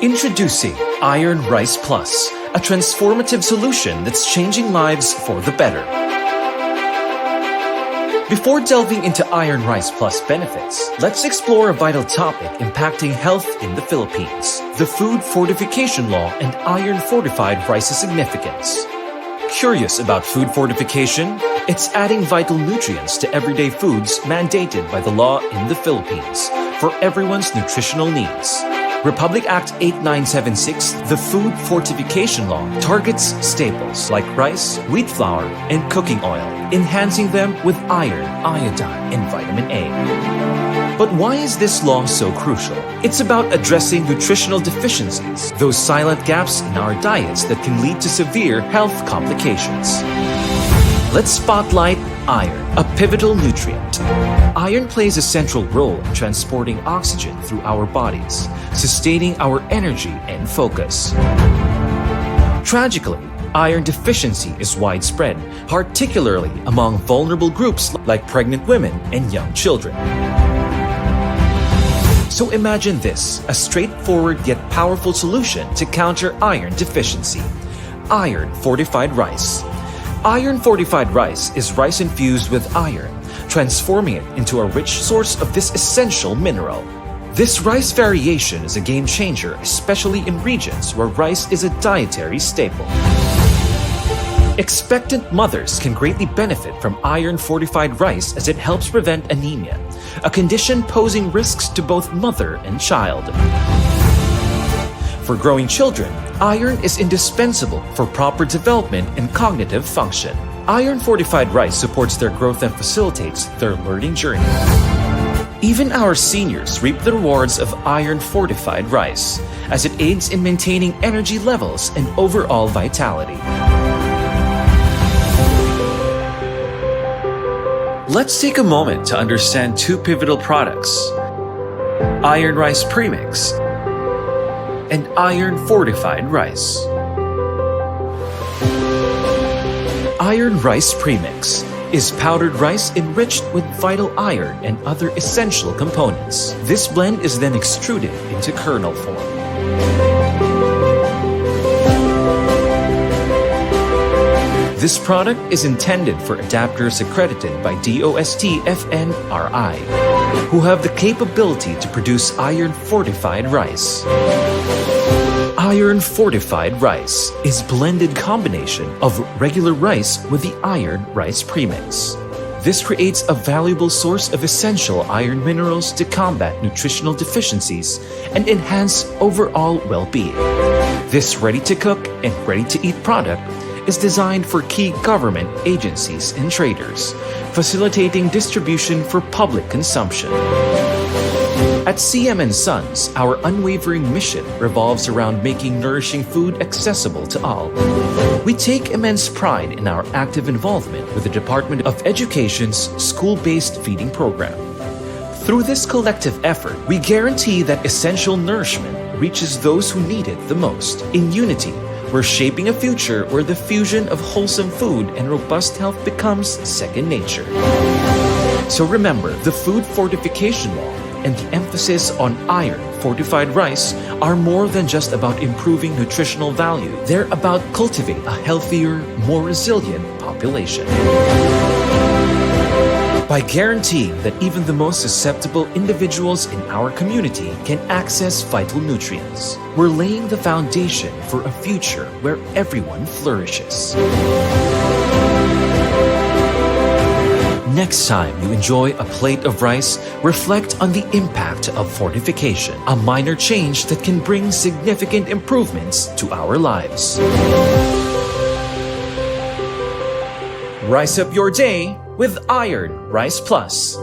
Introducing Iron Rice Plus, a transformative solution that's changing lives for the better. Before delving into Iron Rice Plus benefits, let's explore a vital topic impacting health in the Philippines: the Food Fortification Law and iron fortified rice's significance. Curious about food fortification? It's adding vital nutrients to everyday foods mandated by the law in the Philippines for everyone's nutritional needs. Republic Act 8976, the Food Fortification Law, targets staples like rice, wheat flour, and cooking oil, enhancing them with iron, iodine, and vitamin A. But why is this law so crucial? It's about addressing nutritional deficiencies, those silent gaps in our diets that can lead to severe health complications. Let's spotlight iron, a pivotal nutrient. Iron plays a central role in transporting oxygen through our bodies, sustaining our energy and focus. Tragically, iron deficiency is widespread, particularly among vulnerable groups like pregnant women and young children. So imagine this, a straightforward yet powerful solution to counter iron deficiency: iron fortified rice. Iron fortified rice is rice infused with iron, transforming it into a rich source of this essential mineral. This rice variation is a game changer, especially in regions where rice is a dietary staple. Expectant mothers can greatly benefit from iron fortified rice as it helps prevent anemia, a condition posing risks to both mother and child. For growing children, iron is indispensable for proper development and cognitive function. Iron-fortified rice supports their growth and facilitates their learning journey. Even our seniors reap the rewards of iron-fortified rice, as it aids in maintaining energy levels and overall vitality. Let's take a moment to understand two pivotal products: Iron Rice Premix and iron fortified rice. Iron Rice Premix is powdered rice enriched with vital iron and other essential components. This blend is then extruded into kernel form. This product is intended for adapters accredited by DOST FNRI, who have the capability to produce iron-fortified rice. Iron-fortified rice is a blended combination of regular rice with the Iron Rice Premix. This creates a valuable source of essential iron minerals to combat nutritional deficiencies and enhance overall well-being. This ready-to-cook and ready-to-eat product is designed for key government agencies and traders, facilitating distribution for public consumption. At CM & Sons, our unwavering mission revolves around making nourishing food accessible to all. We take immense pride in our active involvement with the Department of Education's school-based feeding program. Through this collective effort, we guarantee that essential nourishment reaches those who need it the most. In unity, we're shaping a future where the fusion of wholesome food and robust health becomes second nature. So remember, the Food Fortification Law and the emphasis on iron-fortified rice are more than just about improving nutritional value. They're about cultivating a healthier, more resilient population. By guaranteeing that even the most susceptible individuals in our community can access vital nutrients, we're laying the foundation for a future where everyone flourishes. Next time you enjoy a plate of rice, reflect on the impact of fortification, a minor change that can bring significant improvements to our lives. Rice up your day with Iron Rice Plus.